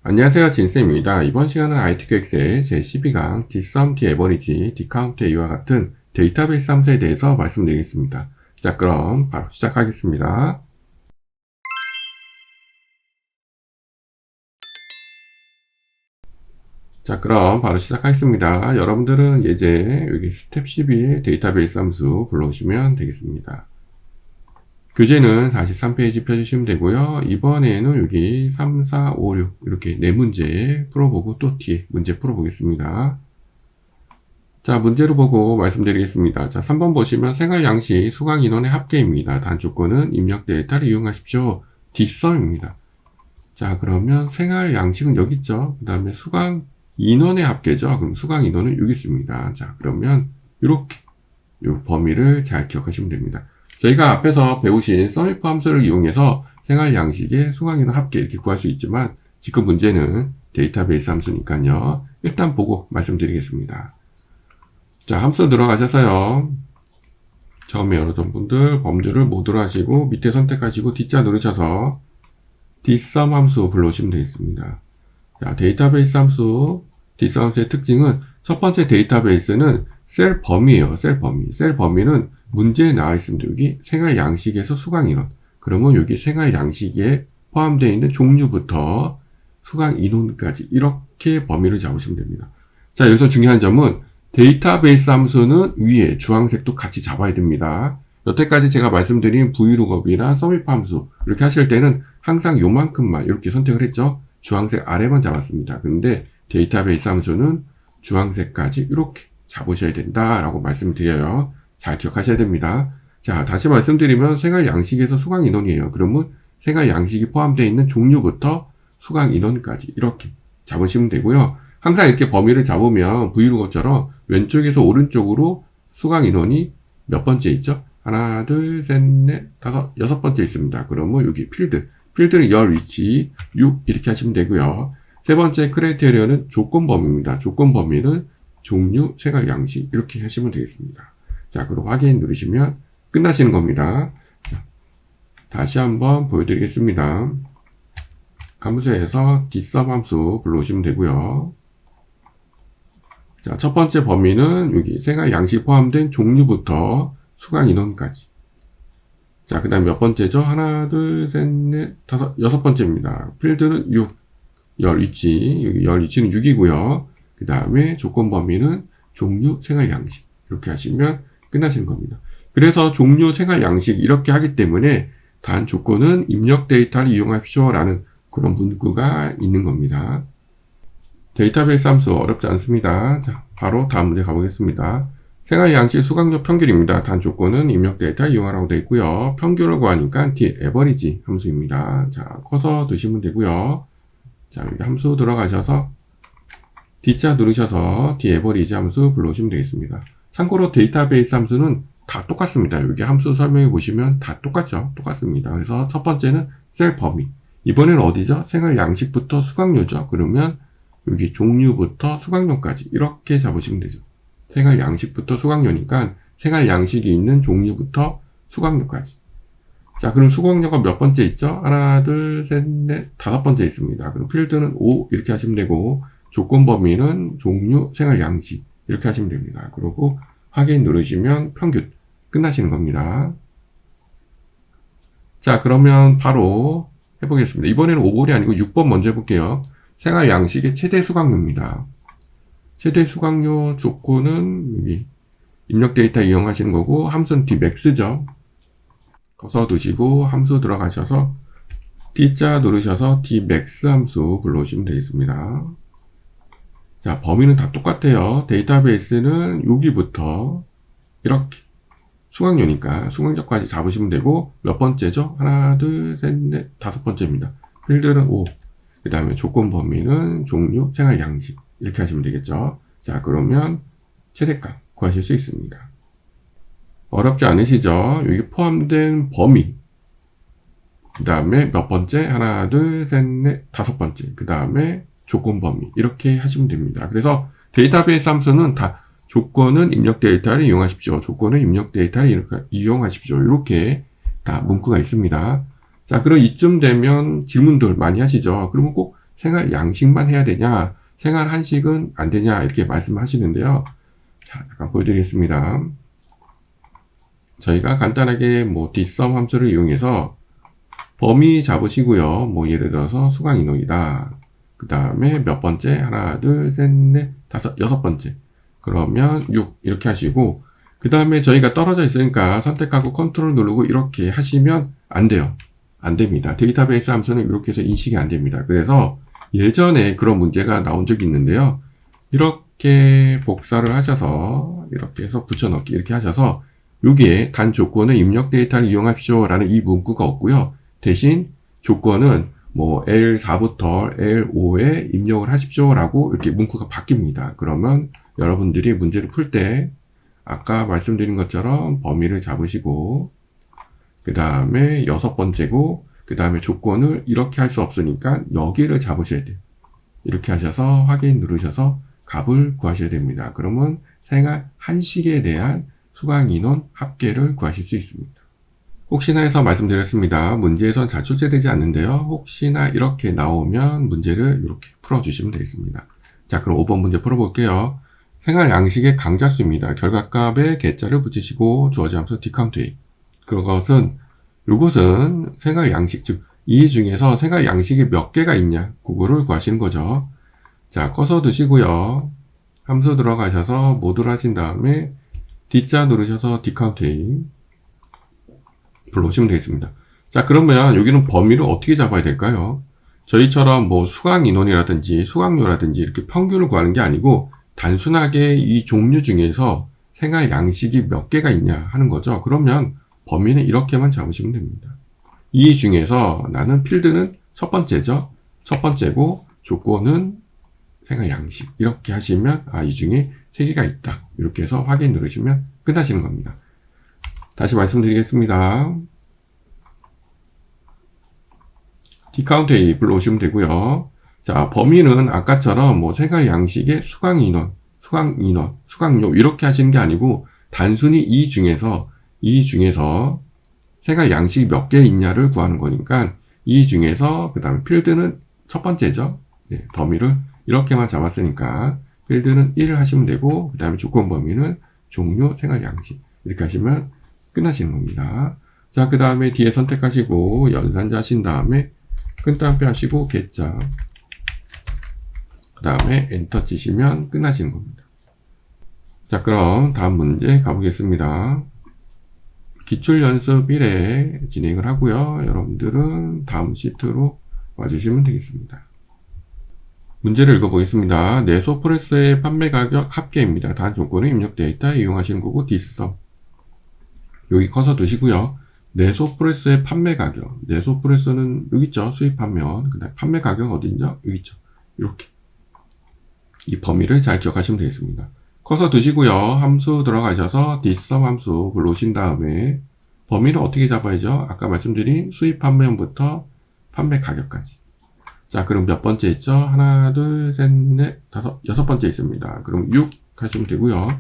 안녕하세요, 진쌤입니다. 이번 시간은 ITQX의 제12강 dsum, daverage, dcount의 이와 같은 데이터베이스 함수에 대해서 말씀드리겠습니다. 자, 그럼 바로 시작하겠습니다. 자, 그럼 바로 시작하겠습니다. 여러분들은 예제 여기 스텝 12의 데이터베이스 함수 불러오시면 되겠습니다. 교재는 43페이지 펴주시면 되고요. 이번에는 여기 3, 4, 5, 6 이렇게 4문제 풀어보고 또 뒤에 문제 풀어보겠습니다. 자, 문제를 보고 말씀드리겠습니다. 자, 3번 보시면 생활 양식 수강 인원의 합계입니다. 단 조건은 입력 데이터를 이용하십시오. dsum입니다. 자, 그러면 생활 양식은 여기 있죠. 그 다음에 수강 인원의 합계죠. 그럼 수강 인원은 여기 있습니다. 자, 그러면 이렇게 이 범위를 잘 기억하시면 됩니다. 저희가 앞에서 배우신 썸이프 함수를 이용해서 생활 양식의 수강 인원 합계 이렇게 구할 수 있지만 지금 문제는 데이터베이스 함수니까요. 일단 보고 말씀드리겠습니다. 자, 함수 들어가셔서요. 처음에 여러분 분들 범주를 모두로 하시고 밑에 선택하시고 D자 누르셔서 dsum 함수 불러오시면 되겠습니다. 자, 데이터베이스 함수 dsum 함수의 특징은 첫 번째 데이터베이스는 셀 범위예요. 셀 범위. 셀 범위는 문제에 나와 있습니다. 여기 생활 양식에서 수강 인원. 그러면 여기 생활 양식에 포함되어 있는 종류부터 수강 인원까지 이렇게 범위를 잡으시면 됩니다. 자, 여기서 중요한 점은 데이터베이스 함수는 위에 주황색도 같이 잡아야 됩니다. 여태까지 제가 말씀드린 vlookup이나 sumif 함수 이렇게 하실 때는 항상 요만큼만 이렇게 선택을 했죠. 주황색 아래만 잡았습니다. 근데 데이터베이스 함수는 주황색까지 이렇게 잡으셔야 된다라고 말씀드려요. 잘 기억하셔야 됩니다. 자, 다시 말씀드리면 생활 양식에서 수강 인원이에요. 그러면 생활 양식이 포함되어 있는 종류부터 수강 인원까지 이렇게 잡으시면 되고요. 항상 이렇게 범위를 잡으면 vlookup처럼 왼쪽에서 오른쪽으로 수강 인원이 몇 번째 있죠? 하나, 둘, 셋, 넷, 다섯, 여섯 번째 있습니다. 그러면 여기 필드는 열 위치 6 이렇게 하시면 되고요. 세 번째 크라이테리어는 조건 범위입니다. 조건 범위는 종류, 생활 양식 이렇게 하시면 되겠습니다. 자, 그리고 확인 누르시면 끝나시는 겁니다. 자, 다시 한번 보여드리겠습니다. 함수에서 dsum 함수 불러오시면 되고요. 자, 첫 번째 범위는 여기 생활 양식 포함된 종류부터 수강 인원까지. 자, 그 다음 몇 번째죠? 하나, 둘, 셋, 넷, 다섯, 여섯 번째입니다. 필드는 6. 열 위치. 여기 열 위치는 6이고요. 그 다음에 조건 범위는 종류, 생활 양식. 이렇게 하시면 끝나시는 겁니다. 그래서 종류, 생활 양식 이렇게 하기 때문에 단 조건은 입력 데이터를 이용하십시오. 라는 그런 문구가 있는 겁니다. 데이터베이스 함수 어렵지 않습니다. 자, 바로 다음 문제 가보겠습니다. 생활 양식 수강료 평균입니다. 단 조건은 입력 데이터 이용하라고 되어 있고요. 평균을 구하니까 daverage 함수입니다. 자, 커서 두시면 되고요. 자, 여기 함수 들어가셔서 D자 누르셔서 daverage 함수 불러오시면 되겠습니다. 참고로 데이터베이스 함수는 다 똑같습니다. 여기 함수 설명해 보시면 다 똑같죠? 똑같습니다. 그래서 첫 번째는 셀 범위. 이번에는 어디죠? 생활 양식부터 수강료죠. 그러면 여기 종류부터 수강료까지 이렇게 잡으시면 되죠. 생활 양식부터 수강료니까 생활 양식이 있는 종류부터 수강료까지. 자, 그럼 수강료가 몇 번째 있죠? 하나, 둘, 셋, 넷, 다섯 번째 있습니다. 그럼 필드는 5 이렇게 하시면 되고 조건 범위는 종류, 생활 양식 이렇게 하시면 됩니다. 그리고 확인 누르시면 평균 끝나시는 겁니다. 자, 그러면 바로 해보겠습니다. 이번에는 5번이 아니고 6번 먼저 해볼게요. 생활 양식의 최대 수강료입니다. 최대 수강료 조건은 여기 입력 데이터 이용하시는 거고 함수는 dmax죠. 커서 두시고 함수 들어가셔서 D자 누르셔서 dmax 함수 불러오시면 되겠습니다. 자, 범위는 다 똑같아요. 데이터베이스는 여기부터 이렇게 수강료니까 수강료까지 잡으시면 되고 몇 번째죠? 하나, 둘, 셋, 넷, 다섯 번째입니다. 필드는 5. 그 다음에 조건 범위는 종류, 생활 양식 이렇게 하시면 되겠죠. 자, 그러면 최대값 구하실 수 있습니다. 어렵지 않으시죠? 여기 포함된 범위 그 다음에 몇 번째? 하나, 둘, 셋, 넷, 다섯 번째. 그 다음에 조건 범위 이렇게 하시면 됩니다. 그래서 데이터베이스 함수는 다 조건은 입력 데이터를 이용하십시오. 조건은 입력 데이터를 이용하십시오. 이렇게 다 문구가 있습니다. 자, 그럼 이쯤 되면 질문들 많이 하시죠. 그러면 꼭 생활 양식만 해야 되냐, 생활 한식은 안 되냐, 이렇게 말씀하시는데요. 자, 잠깐 보여드리겠습니다. 저희가 간단하게 뒷섬 함수를 이용해서 범위 잡으시고요. 예를 들어서 수강 인원이다. 그 다음에 몇 번째? 하나, 둘, 셋, 넷, 다섯, 여섯 번째. 그러면 6 이렇게 하시고, 그 다음에 저희가 떨어져 있으니까 선택하고 컨트롤 누르고 이렇게 하시면 안 돼요. 안 됩니다. 데이터베이스 함수는 이렇게 해서 인식이 안 됩니다. 그래서 예전에 그런 문제가 나온 적이 있는데요. 이렇게 복사를 하셔서 이렇게 해서 붙여넣기 이렇게 하셔서 여기에 단 조건은 입력 데이터를 이용하십시오 라는 이 문구가 없고요. 대신 조건은 L4부터 L5에 입력을 하십시오 라고 이렇게 문구가 바뀝니다. 그러면 여러분들이 문제를 풀 때 아까 말씀드린 것처럼 범위를 잡으시고 그 다음에 여섯 번째고 그 다음에 조건을 이렇게 할 수 없으니까 여기를 잡으셔야 돼요. 이렇게 하셔서 확인 누르셔서 값을 구하셔야 됩니다. 그러면 생활 한식에 대한 수강 인원 합계를 구하실 수 있습니다. 혹시나 해서 말씀드렸습니다. 문제에선 잘 출제되지 않는데요. 혹시나 이렇게 나오면 문제를 이렇게 풀어주시면 되겠습니다. 자, 그럼 5번 문제 풀어볼게요. 생활 양식의 강자수입니다. 결과값에 개자를 붙이시고 주어진 함수 디카운트. 요것은 생활 양식, 즉 이 중에서 생활 양식이 몇 개가 있냐, 그거를 구하시는 거죠. 자, 커서 두시고요. 함수 들어가셔서 모듈 하신 다음에 D자 누르셔서 디카운트 불러오시면 되겠습니다. 자, 그러면 여기는 범위를 어떻게 잡아야 될까요? 저희처럼 수강 인원이라든지 수강료라든지 이렇게 평균을 구하는 게 아니고 단순하게 이 종류 중에서 생활 양식이 몇 개가 있냐 하는 거죠. 그러면 범위는 이렇게만 잡으시면 됩니다. 이 중에서 나는 필드는 첫 번째죠. 첫 번째고 조건은 생활 양식 이렇게 하시면 이 중에 3개가 있다. 이렇게 해서 확인 누르시면 끝나시는 겁니다. 다시 말씀드리겠습니다. 디카운트 A 불러오시면 되고요. 자, 범위는 아까처럼 생활 양식의 수강 인원, 수강료 이렇게 하시는 게 아니고 단순히 이 중에서 생활 양식이 몇 개 있냐를 구하는 거니까 이 중에서 그 다음에 필드는 첫 번째죠. 네, 범위를 이렇게만 잡았으니까 필드는 1을 하시면 되고 그 다음에 조건 범위는 종류, 생활 양식 이렇게 하시면 끝나시는 겁니다. 자, 그 다음에 뒤에 선택하시고 연산자 하신 다음에 끈따옴표 하시고 개자 그 다음에 엔터 치시면 끝나시는 겁니다. 자, 그럼 다음 문제 가보겠습니다. 기출연습 1회 진행을 하고요. 여러분들은 다음 시트로 와주시면 되겠습니다. 문제를 읽어보겠습니다. 네소프레소의 판매 가격 합계입니다. 단 조건은 입력 데이터 이용하시는 거고 뒷섬 여기 커서 두시고요. 네소프레소의 판매 가격, 네소프레소는 여기 있죠. 수입 판매원. 그다음 판매 가격 어디있죠? 여기 있죠. 이렇게 이 범위를 잘 기억하시면 되겠습니다. 커서 두시고요. 함수 들어가셔서 뒷섬 함수 불러오신 다음에 범위를 어떻게 잡아야죠? 아까 말씀드린 수입 판매원부터 판매 가격까지. 자, 그럼 몇 번째 있죠? 하나, 둘, 셋, 넷, 다섯, 여섯 번째 있습니다. 그럼 6 하시면 되고요.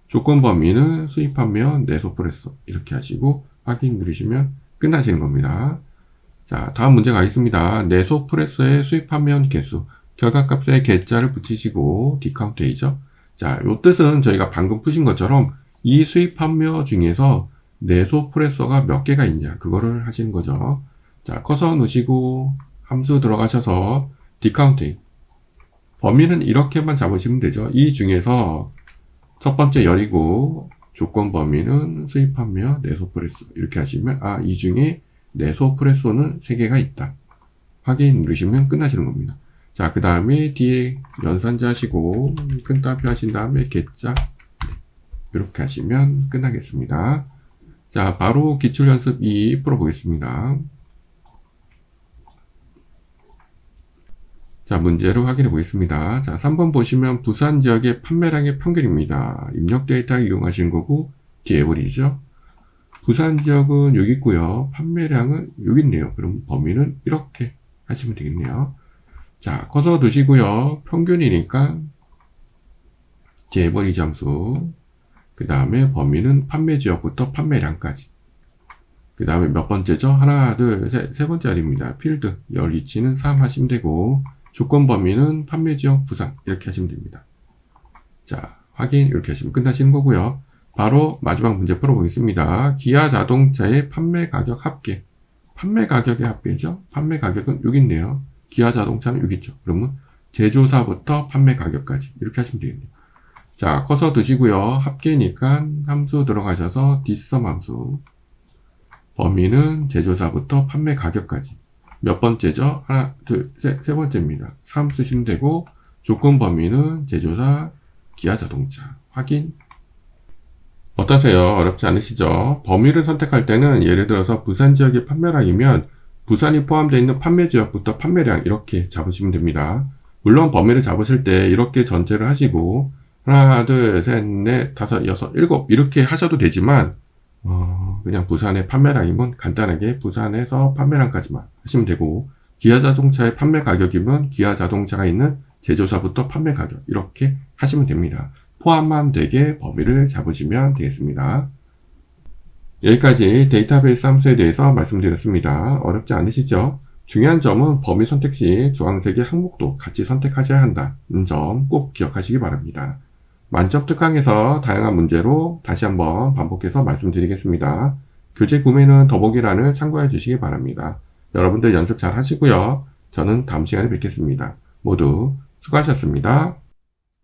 조건 범위는 수입 판매원 네소프레소 이렇게 하시고 확인 누르시면 끝나시는 겁니다. 자, 다음 문제 가겠습니다. 네소프레소의 수입 판매원 개수, 결과값에 개자를 붙이시고 디카운트 A죠. 자, 요 뜻은 저희가 방금 푸신 것처럼 이 수입 판매어 중에서 네소프레소가 몇 개가 있냐 그거를 하시는 거죠. 자, 커서 놓으시고 함수 들어가셔서 디카운트 범위는 이렇게만 잡으시면 되죠. 이 중에서 첫 번째 열이고 조건 범위는 수입 판매어 네소프레소 이렇게 하시면 이 중에 네소프레소는 3개가 있다. 확인 누르시면 끝나시는 겁니다. 자, 그 다음에 뒤에 연산자 하시고 큰 따옴표 하신 다음에 개자 이렇게 하시면 끝나겠습니다. 자, 바로 기출연습 2 풀어보겠습니다. 자, 문제를 확인해 보겠습니다. 자, 3번 보시면 부산 지역의 판매량의 평균입니다. 입력 데이터 이용하시는 거고 뒤에 에버리지죠. 부산 지역은 여기 있고요. 판매량은 여기 있네요. 그럼 범위는 이렇게 하시면 되겠네요. 자, 커서 두시고요. 평균이니까 뒤에 에버리지 함수 그 다음에 범위는 판매 지역부터 판매량까지 그 다음에 몇 번째죠? 하나, 둘, 셋, 세 번째 자리입니다. 필드 열 위치는 3 하시면 되고 조건 범위는 판매 지역 부산 이렇게 하시면 됩니다. 자, 확인 이렇게 하시면 끝나시는 거고요. 바로 마지막 문제 풀어보겠습니다. 기아 자동차의 판매 가격 합계. 판매 가격의 합계죠. 판매 가격은 여기 있네요. 기아 자동차는 여기 있죠. 그러면 제조사부터 판매 가격까지 이렇게 하시면 되겠네요. 자, 커서 드시고요. 합계니까 함수 들어가셔서 뒷섬 함수. 범위는 제조사부터 판매 가격까지. 몇 번째죠? 하나, 둘, 셋, 세 번째입니다. 3 쓰시면 되고, 조건 범위는 제조사, 기아 자동차. 확인. 어떠세요? 어렵지 않으시죠? 범위를 선택할 때는 예를 들어서 부산 지역의 판매량이면 부산이 포함되어 있는 판매 지역부터 판매량 이렇게 잡으시면 됩니다. 물론 범위를 잡으실 때 이렇게 전체를 하시고 하나, 둘, 셋, 넷, 다섯, 여섯, 일곱 이렇게 하셔도 되지만 그냥 부산의 판매량이면 간단하게 부산에서 판매량까지만 하시면 되고 기아 자동차의 판매 가격이면 기아 자동차가 있는 제조사부터 판매 가격 이렇게 하시면 됩니다. 포함만 되게 범위를 잡으시면 되겠습니다. 여기까지 데이터베이스 함수에 대해서 말씀드렸습니다. 어렵지 않으시죠? 중요한 점은 범위 선택 시 주황색의 항목도 같이 선택하셔야 한다는 점 꼭 기억하시기 바랍니다. 만점 특강에서 다양한 문제로 다시 한번 반복해서 말씀드리겠습니다. 교재 구매는 더보기란을 참고해 주시기 바랍니다. 여러분들 연습 잘 하시고요. 저는 다음 시간에 뵙겠습니다. 모두 수고하셨습니다.